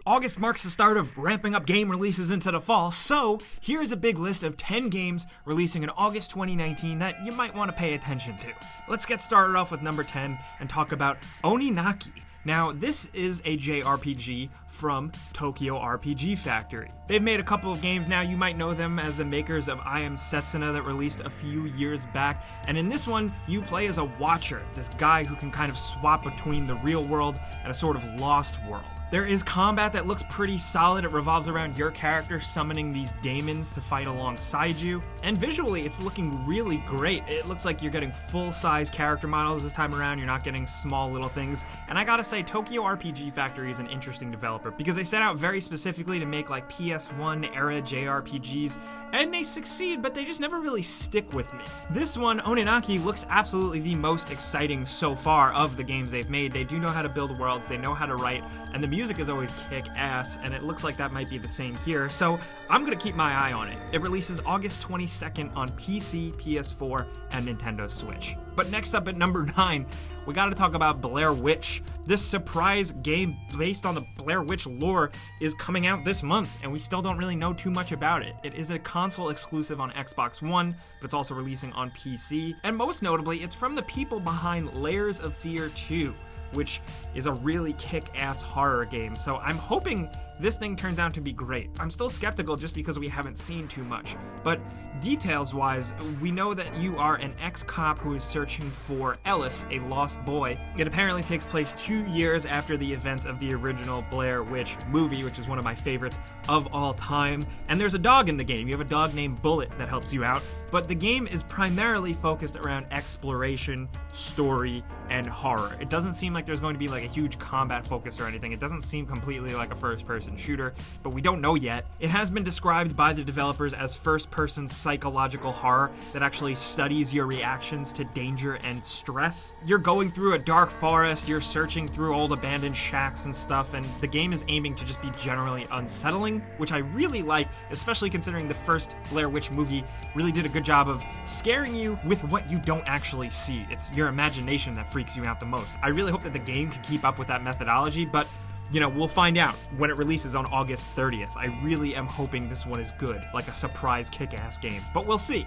August marks the start of ramping up game releases into the fall, so here's a big list of 10 games releasing in August 2019 that you might want to pay attention to. Let's get started off with number 10 and talk about Oninaki. Now, this is a JRPG from Tokyo RPG Factory. They've made a couple of games now. You might know them as the makers of I Am Setsuna that released a few years back. And in this one, you play as a watcher, this guy who can kind of swap between the real world and a sort of lost world. There is combat that looks pretty solid. It revolves around your character summoning these daemons to fight alongside you. And visually, it's looking really great. It looks like you're getting full-size character models this time around. You're not getting small little things. And I gotta say, Tokyo RPG Factory is an interesting developer because they set out very specifically to make like PS1 era JRPGs, and they succeed, but they just never really stick with me. This one, Oninaki, looks absolutely the most exciting so far of the games they've made. They do know how to build worlds, they know how to write, and the music is always kick-ass, and it looks like that might be the same here, so I'm gonna keep my eye on it. It releases August 22nd on PC, PS4, and Nintendo Switch. But next up at number 9, we gotta talk about Blair Witch. This surprise game based on the Blair Witch lore is coming out this month, and we still don't really know too much about it. It is a console exclusive on Xbox One, but it's also releasing on PC, and most notably, it's from the people behind Layers of Fear 2, which is a really kick-ass horror game, so I'm hoping this thing turns out to be great. I'm still skeptical just because we haven't seen too much, but details-wise, we know that you are an ex-cop who is searching for Ellis, a lost boy. It apparently takes place 2 years after the events of the original Blair Witch movie, which is one of my favorites of all time, and there's a dog in the game. You have a dog named Bullet that helps you out, but the game is primarily focused around exploration, story, and horror. It doesn't seem like there's going to be like a huge combat focus or anything. It doesn't seem completely like a first-person shooter, but we don't know yet. It has been described by the developers as first-person psychological horror that actually studies your reactions to danger and stress. You're going through a dark forest, you're searching through old abandoned shacks and stuff, and the game is aiming to just be generally unsettling, which I really like, especially considering the first Blair Witch movie really did a good job of scaring you with what you don't actually see. It's your imagination that freaks you out the most. I really hope that the game can keep up with that methodology, but you know, we'll find out when it releases on August 30th. I really am hoping this one is good, like a surprise kick-ass game, but we'll see.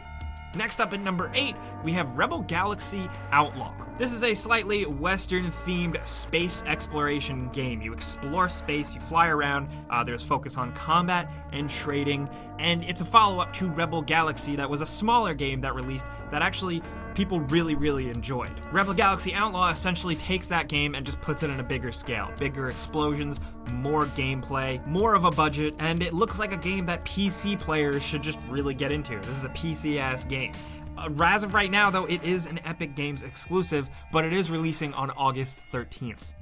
Next up at number 8, we have Rebel Galaxy Outlaw. This is a slightly Western-themed space exploration game. You explore space, you fly around, there's focus on combat and trading, and it's a follow-up to Rebel Galaxy that was a smaller game that released that actually people really enjoyed. Rebel Galaxy Outlaw essentially takes that game and just puts it on a bigger scale. Bigger explosions, more gameplay, more of a budget, and it looks like a game that PC players should just really get into. This is a PC-ass game. As of right now, though, it is an Epic Games exclusive, but it is releasing on August 13th.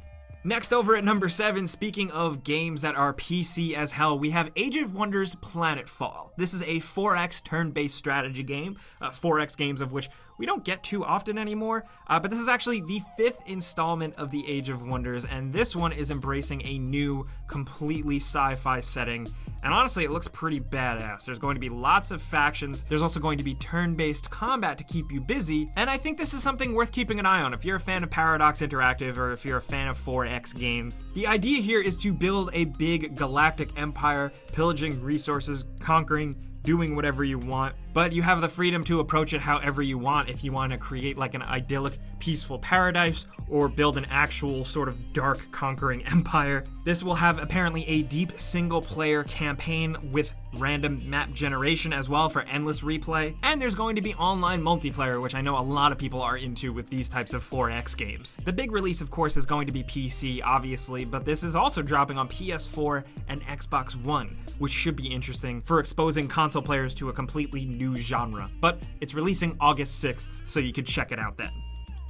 Next, over at number 7, speaking of games that are PC as hell, we have Age of Wonders Planetfall. This is a 4X turn-based strategy game, 4X games of which we don't get too often anymore, but this is actually the 5th installment of the Age of Wonders, and this one is embracing a new, completely sci-fi setting, and honestly, it looks pretty badass. There's going to be lots of factions, there's also going to be turn-based combat to keep you busy, and I think this is something worth keeping an eye on if you're a fan of Paradox Interactive or if you're a fan of 4X games. The idea here is to build a big galactic empire, pillaging resources, conquering, doing whatever you want, but you have the freedom to approach it however you want if you want to create like an idyllic, peaceful paradise or build an actual sort of dark conquering empire. This will have apparently a deep single-player campaign with random map generation as well for endless replay, and there's going to be online multiplayer, which I know a lot of people are into with these types of 4X games. The big release, of course, is going to be PC, obviously, but this is also dropping on PS4 and Xbox One, which should be interesting for exposing console players to a completely new genre. But it's releasing August 6th, so you could check it out then.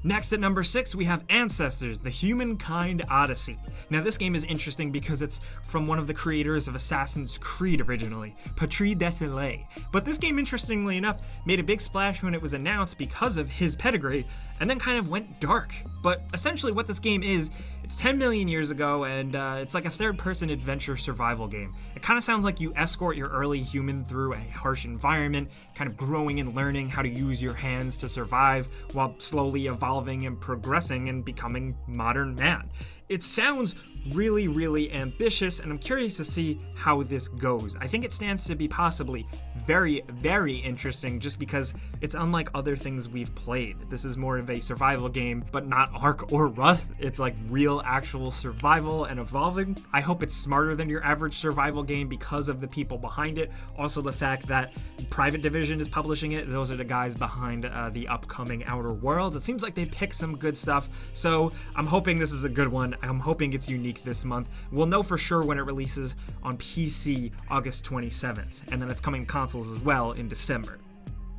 Next at number 6, we have Ancestors, the Humankind Odyssey. Now this game is interesting because it's from one of the creators of Assassin's Creed originally, Patrice Désilets. But this game, interestingly enough, made a big splash when it was announced because of his pedigree, and then kind of went dark. But essentially what this game is, it's 10 million years ago, and it's like a third-person adventure survival game. It kind of sounds like you escort your early human through a harsh environment, kind of growing and learning how to use your hands to survive, while slowly evolving and progressing and becoming modern man. It sounds really, really ambitious, and I'm curious to see how this goes. I think it stands to be possibly very, very interesting just because it's unlike other things we've played. This is more of a survival game, but not Ark or Rust. It's like real, actual survival and evolving. I hope it's smarter than your average survival game because of the people behind it. Also, the fact that Private Division is publishing it. Those are the guys behind the upcoming Outer Worlds. It seems like they picked some good stuff, so I'm hoping this is a good one. I'm hoping it's unique this month. We'll know for sure when it releases on PC August 27th, and then it's coming to consoles as well in December.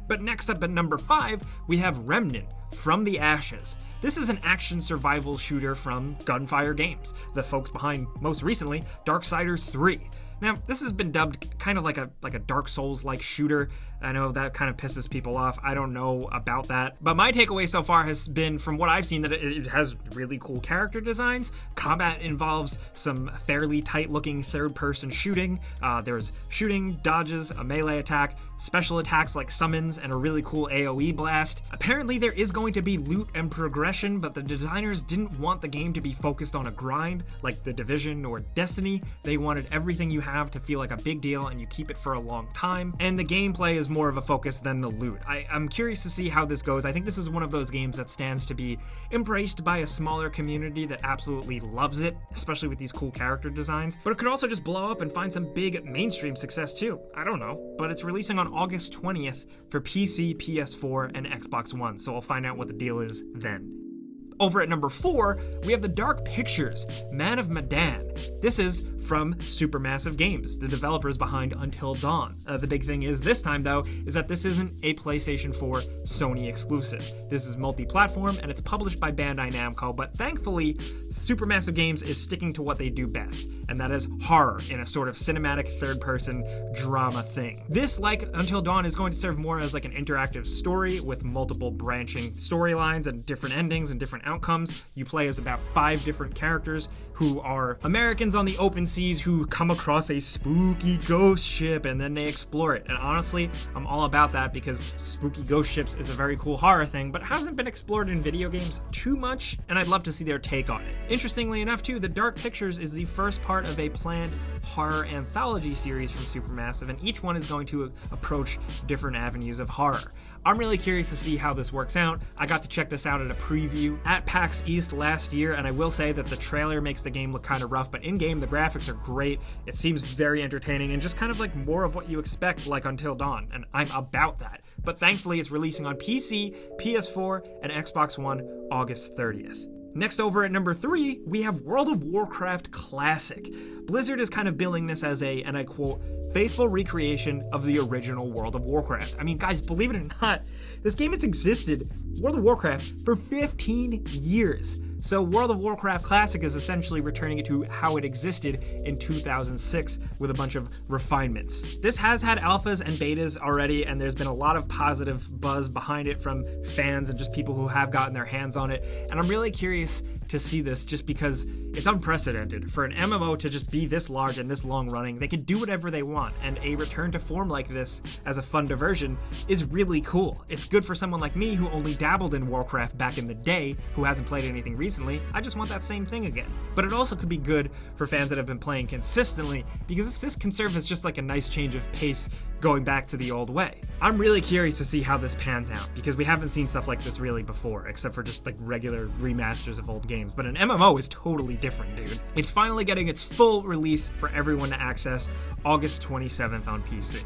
But next up at number 5, we have Remnant, From the Ashes. This is an action survival shooter from Gunfire Games, the folks behind, most recently, Darksiders 3. Now, this has been dubbed kind of like a Dark Souls-like shooter. I know that kind of pisses people off. I don't know about that. But my takeaway so far has been, from what I've seen, that it has really cool character designs. Combat involves some fairly tight-looking third-person shooting. There's shooting, dodges, a melee attack, special attacks like summons, and a really cool AoE blast. Apparently, there is going to be loot and progression, but the designers didn't want the game to be focused on a grind like The Division or Destiny. They wanted everything you have to feel like a big deal and you keep it for a long time. And the gameplay is more of a focus than the loot. I'm curious to see how this goes. I think this is one of those games that stands to be embraced by a smaller community that absolutely loves it, especially with these cool character designs. But it could also just blow up and find some big mainstream success too. I don't know. But it's releasing on August 20th for PC, PS4, and Xbox One, so we'll find out what the deal is then. Over at number 4, we have the Dark Pictures, Man of Medan. This is from Supermassive Games, the developers behind Until Dawn. The big thing is this time, though, is that this isn't a PlayStation 4 Sony exclusive. This is multi-platform, and it's published by Bandai Namco, but thankfully, Supermassive Games is sticking to what they do best, and that is horror in a sort of cinematic third-person drama thing. This, like Until Dawn, is going to serve more as like an interactive story with multiple branching storylines and different endings and different outcomes. You play as about 5 different characters who are Americans on the open seas who come across a spooky ghost ship and then they explore it. And honestly, I'm all about that because spooky ghost ships is a very cool horror thing, but hasn't been explored in video games too much, and I'd love to see their take on it. Interestingly enough too, the Dark Pictures is the first part of a planned horror anthology series from Supermassive, and each one is going to approach different avenues of horror. I'm really curious to see how this works out. I got to check this out at a preview at PAX East last year, and I will say that the trailer makes the game look kind of rough, but in-game the graphics are great. It seems very entertaining and just kind of like more of what you expect like Until Dawn, and I'm about that. But thankfully it's releasing on PC, PS4, and Xbox One August 30th. Next, over at number 3, we have World of Warcraft Classic. Blizzard is kind of billing this as a, and I quote, faithful recreation of the original World of Warcraft. I mean, guys, believe it or not, this game has existed, World of Warcraft, for 15 years. So World of Warcraft Classic is essentially returning it to how it existed in 2006 with a bunch of refinements. This has had alphas and betas already, and there's been a lot of positive buzz behind it from fans and just people who have gotten their hands on it. And I'm really curious to see this just because it's unprecedented. For an MMO to just be this large and this long running, they can do whatever they want, and a return to form like this as a fun diversion is really cool. It's good for someone like me who only dabbled in Warcraft back in the day, who hasn't played anything recently. I just want that same thing again. But it also could be good for fans that have been playing consistently, because this can serve as just like a nice change of pace going back to the old way. I'm really curious to see how this pans out, because we haven't seen stuff like this really before, except for just like regular remasters of old games. But an MMO is totally different, dude. It's finally getting its full release for everyone to access August 27th on PC.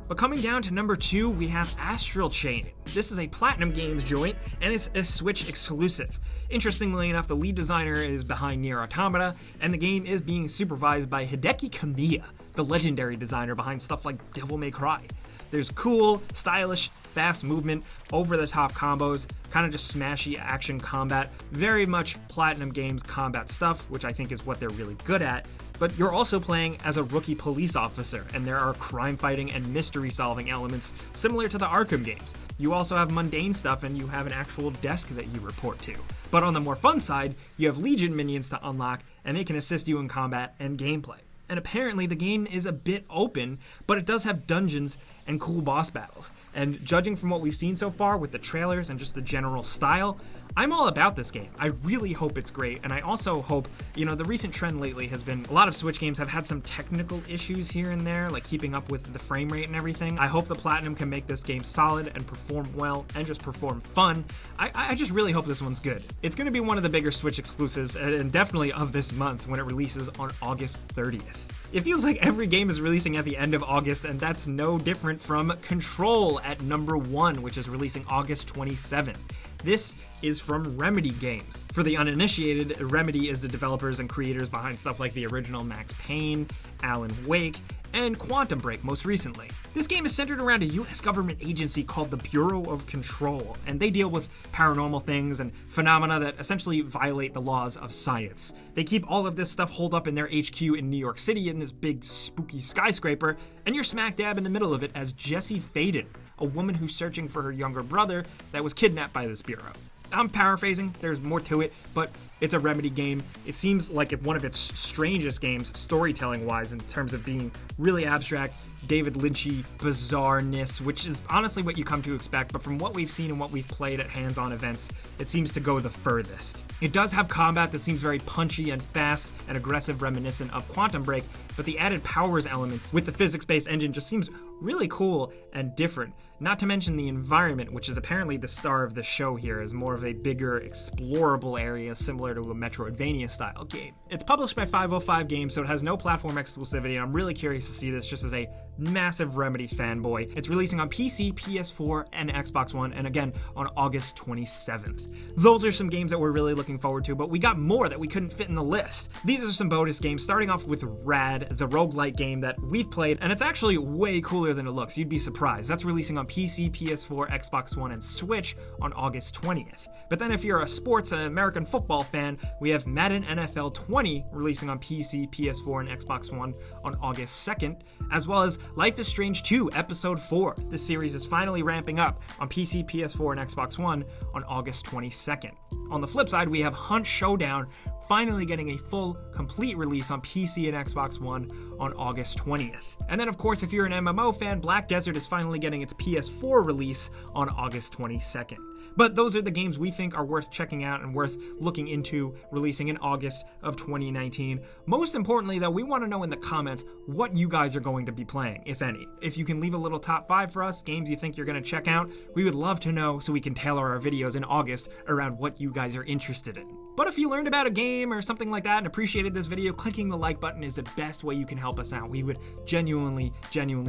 But coming down to number 2, we have Astral Chain. This is a Platinum Games joint, and it's a Switch exclusive. Interestingly enough, the lead designer is behind Nier Automata, and the game is being supervised by Hideki Kamiya, the legendary designer behind stuff like Devil May Cry. There's cool, stylish, fast movement, over-the-top combos, kind of just smashy action combat, very much Platinum Games combat stuff, which I think is what they're really good at. But you're also playing as a rookie police officer, and there are crime fighting and mystery solving elements similar to the Arkham games. You also have mundane stuff, and you have an actual desk that you report to. But on the more fun side, you have Legion minions to unlock, and they can assist you in combat and gameplay. And apparently the game is a bit open, but it does have dungeons and cool boss battles. And judging from what we've seen so far with the trailers and just the general style, I'm all about this game. I really hope it's great, and I also hope, the recent trend lately has been a lot of Switch games have had some technical issues here and there, like keeping up with the frame rate and everything. I hope the Platinum can make this game solid and perform well and just perform fun. I just really hope this one's good. It's going to be one of the bigger Switch exclusives, and definitely of this month when it releases on August 30th. It feels like every game is releasing at the end of August, and that's no different from Control at number 1, which is releasing August 27th. This is from Remedy Games. For the uninitiated, Remedy is the developers and creators behind stuff like the original Max Payne, Alan Wake, and Quantum Break most recently. This game is centered around a US government agency called the Bureau of Control, and they deal with paranormal things and phenomena that essentially violate the laws of science. They keep all of this stuff holed up in their HQ in New York City in this big spooky skyscraper, and you're smack dab in the middle of it as Jessie Faden, a woman who's searching for her younger brother that was kidnapped by this bureau. I'm paraphrasing, there's more to it, but it's a Remedy game. It seems like one of its strangest games, storytelling-wise, in terms of being really abstract, David Lynchy bizarreness, which is honestly what you come to expect, but from what we've seen and what we've played at hands-on events, it seems to go the furthest. It does have combat that seems very punchy and fast and aggressive, reminiscent of Quantum Break, but the added powers elements with the physics-based engine just seems really cool and different. Not to mention the environment, which is apparently the star of the show here, is more of a bigger, explorable area similar to a Metroidvania-style game. It's published by 505 Games, so it has no platform exclusivity, and I'm really curious to see this just as a massive Remedy fanboy. It's releasing on PC, PS4, and Xbox One, and again, on August 27th. Those are some games that we're really looking forward to, but we got more that we couldn't fit in the list. These are some bonus games, starting off with Rad, the roguelike game that we've played, and it's actually way cooler than it looks. You'd be surprised. That's releasing on PC, PS4, Xbox One, and Switch on August 20th. But then if you're a sports and American football fan, we have Medan NFL 20 releasing on PC, PS4, and Xbox One on August 2nd, as well as Life is Strange 2 Episode 4. This series is finally ramping up on PC, PS4, and Xbox One on August 22nd. On the flip side, we have Hunt Showdown finally getting a full, complete release on PC and Xbox One on August 20th. And then, of course, if you're an MMO fan, Black Desert is finally getting its PS4 release on August 22nd. But those are the games we think are worth checking out and worth looking into releasing in August of 2019. Most importantly, though, we want to know in the comments what you guys are going to be playing, if any. If you can leave a little top 5 for us, games you think you're going to check out, we would love to know so we can tailor our videos in August around what you guys are interested in. But if you learned about a game or something like that and appreciated this video, clicking the like button is the best way you can help us out. We would genuinely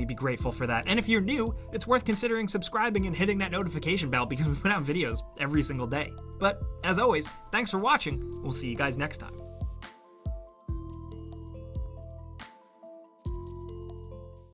be grateful for that. And if you're new, it's worth considering subscribing and hitting that notification bell because we put out videos every single day. But as always, thanks for watching. We'll see you guys next time.